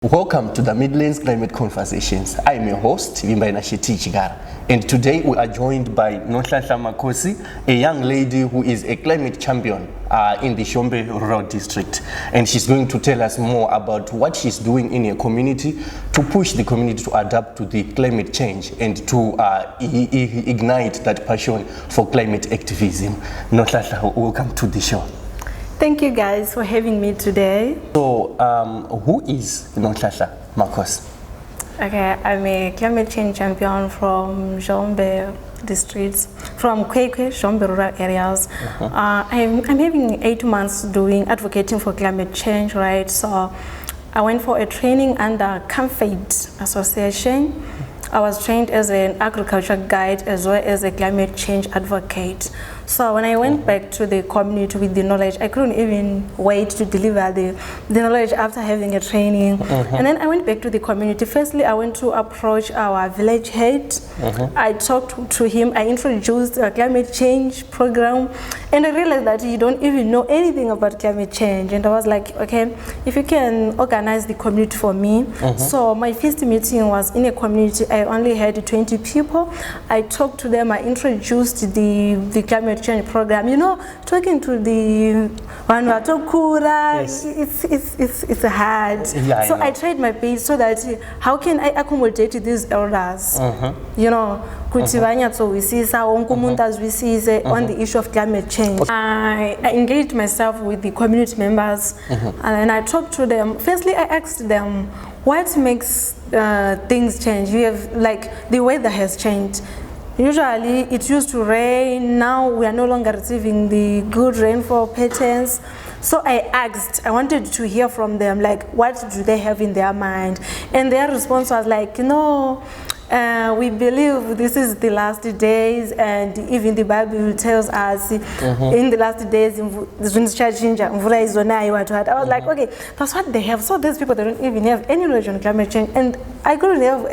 Welcome to the Midlands Climate Conversations. I'm your host, Chigara, and today we are joined by Nonhlanhla Makhosi, a young lady who is a climate champion in the Zhombe rural district, and she's going to tell us more about what she's doing in her community to push the community to adapt to the climate change and to ignite that passion for climate activism. Nonhlanhla, welcome to the show. Thank you guys for having me today. So, who is Nonhlanhla Makhosi? Okay, I'm a climate change champion from Zhombe districts, from Kwekwe, Zhombe rural areas. I'm having 8 months advocating for climate change, right? So I went for a training under Comfade Association. I was trained as an agriculture guide as well as a climate change advocate. So when I went back to the community with the knowledge, I couldn't even wait to deliver the knowledge after having a training. And then I went back to the community. Firstly, I went to approach our village head. I talked to him. I introduced a climate change program. And I realized that he don't even know anything about climate change. And I was like, okay, if you can organize the community for me. So my first meeting was in a community. I only had 20 people. I talked to them. I introduced the climate change program. You know, talking to the Wanwatokura, it's hard. Yeah, so I tried my best so that how can I accommodate these elders? You know, on the issue of climate change. I engaged myself with the community members and I talked to them. Firstly, I asked them, what makes things change? We have, like, the weather has changed. Usually it used to rain, now we are no longer receiving the good rainfall patterns. So I wanted to hear from them, like, what do they have in their mind? And their response was like, no, we believe this is the last days, and even the Bible tells us in the last days, I was like, okay, that's what they have. So these people, they don't even have any knowledge on climate change. And I couldn't have,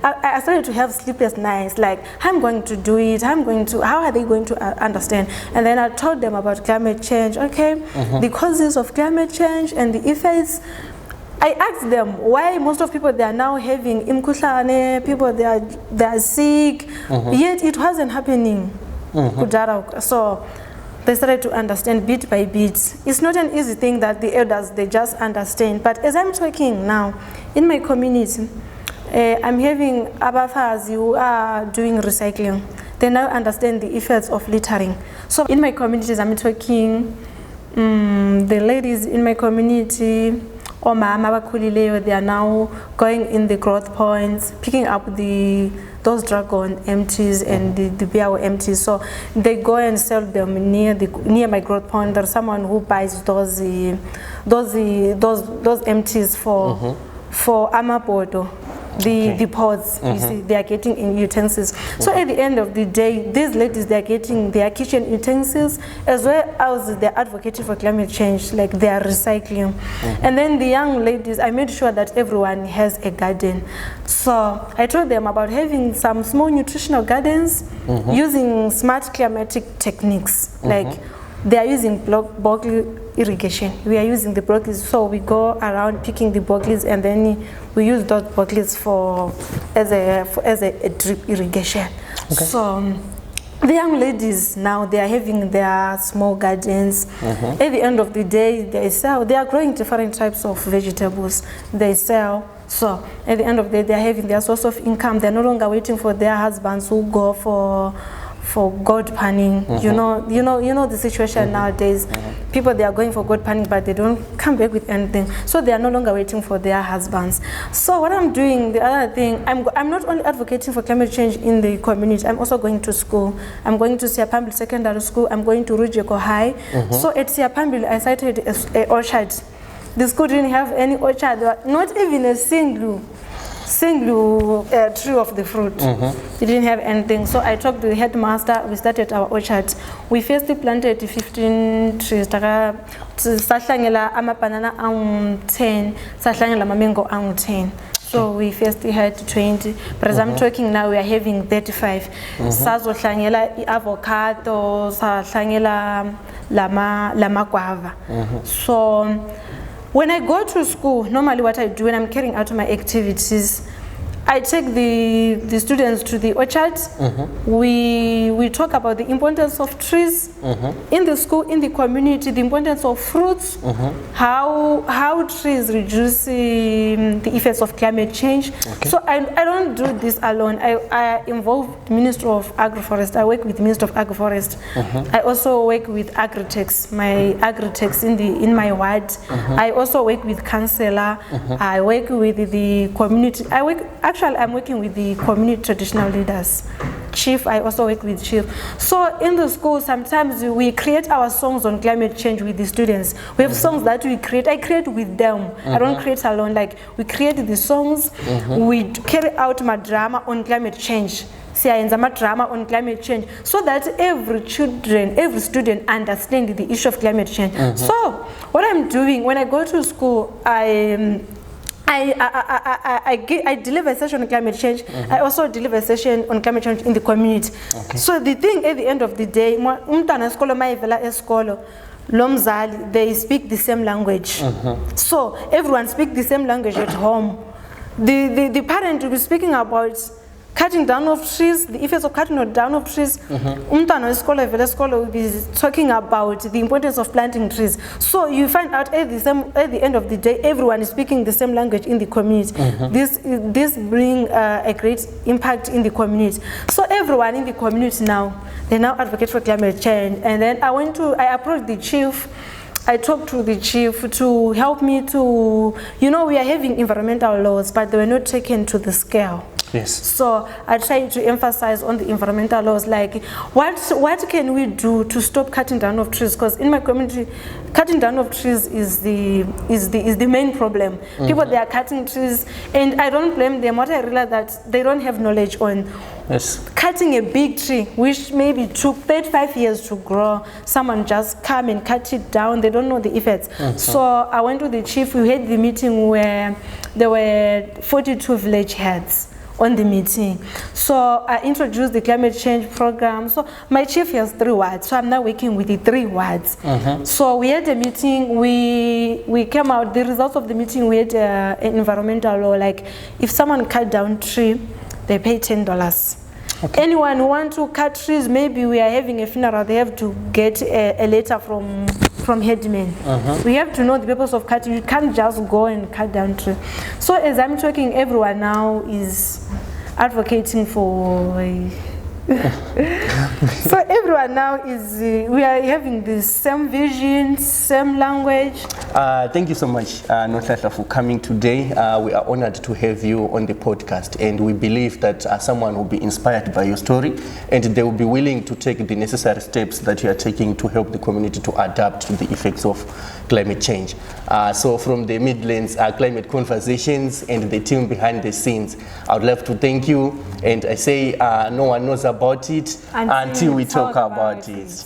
I started to have sleepless nights, like, I'm going to do it, how are they going to understand? And then I told them about climate change, okay, the causes of climate change and the effects. I asked them why most of people, they are now having imkhuhlane, people they are sick, yet it wasn't happening. So they started to understand bit by bit. It's not an easy thing that the elders, they just understand. But as I'm talking now, in my community, I'm having abafas who are doing recycling. They now understand the effects of littering. So in my communities, I'm talking, the ladies in my community, they are now going in the growth points, picking up those dragon empties and the beer empties. So they go and sell them near my growth point. There's someone who buys those empties for amapoto. The pots, you see, they are getting in utensils. So at the end of the day, these ladies, they are getting their kitchen utensils as well as they're advocating for climate change, like they are recycling. And then the young ladies, I made sure that everyone has a garden. So I told them about having some small nutritional gardens using smart climatic techniques, like they are using broccoli irrigation. We are using the broccoli, so we go around picking the broccolis and then we use those broccolis as a drip irrigation. So the young ladies now, they are having their small gardens. At the end of the day, they sell. They are growing different types of vegetables. They sell. So at the end of the day, they are having their source of income. They are no longer waiting for their husbands who go for gold panning. You know the situation nowadays. People, they are going for gold panning, but they don't come back with anything. So they are no longer waiting for their husbands. So what I'm doing, the other thing, I'm not only advocating for climate change in the community, I'm also going to school. I'm going to Siapambili Secondary School. I'm going to Rujeko High. So at Siapambili, I cited an orchard. The school didn't have any orchard, not even a single tree of the fruit. It didn't have anything. So I talked to the headmaster. We started our orchard. We first planted 15 trees. Sahlangela ama banana 10, sahlangela mango 10. So we first had 20, but as I'm talking now, we are having 35. Sazohlangela avocado, sahlangela lama guava. So When I go to school, normally what I do when I'm carrying out my activities, I take the students to the orchards. We talk about the importance of trees in the school, in the community, the importance of fruits, how trees reduce the effects of climate change. So I don't do this alone. I involve the Ministry of Agroforest. I work with the Ministry of Agroforest. I also work with agro-techs, my agro-techs in my ward. I also work with councillor. I work with the community. I'm working with the community traditional leaders. Chief, I also work with Chief. So in the school, sometimes we create our songs on climate change with the students. We have songs that we create. I create with them. I don't create alone. Like, we create the songs. We carry out my drama on climate change. Drama on climate change, so that every student understands the issue of climate change. So what I'm doing when I go to school, I deliver a session on climate change. I also deliver a session on climate change in the community. So the thing at the end of the day, they speak the same language. So everyone speaks the same language at home. The parent will be speaking about cutting down of trees, the effects of cutting down of trees. Will be talking about the importance of planting trees. So you find out at the end of the day, everyone is speaking the same language in the community. This brings a great impact in the community. So everyone in the community now, they now advocate for climate change. And then I approached the chief. I talked to the chief to help me to, we are having environmental laws, but they were not taken to the scale. Yes. So I tried to emphasize on the environmental laws, like what can we do to stop cutting down of trees? Because in my community, cutting down of trees is the main problem. People, they are cutting trees, and I don't blame them. What I realized that they don't have knowledge on cutting a big tree, which maybe took 35 years to grow. Someone just come and cut it down. They don't know the effects. So I went to the chief. We had the meeting where there were 42 village heads on the meeting. So I introduced the climate change program. So my chief has 3 wards, so I'm now working with the 3 wards. So we had a meeting, we came out, the results of the meeting, we had an environmental law, like if someone cut down tree, they pay $10. Anyone who wants to cut trees, maybe we are having a funeral, they have to get a letter from headmen. We have to know the purpose of cutting. You can't just go and cut down trees. So as I'm talking, everyone now is advocating for so everyone now is we are having the same vision, same language. Thank you so much, Nonhlanhla, for coming today. We are honored to have you on the podcast, and we believe that someone will be inspired by your story, and they will be willing to take the necessary steps that you are taking to help the community to adapt to the effects of climate change. So from the Midlands Climate Conversations and the team behind the scenes, I would love to thank you, and I say no one knows about it until we talk about it.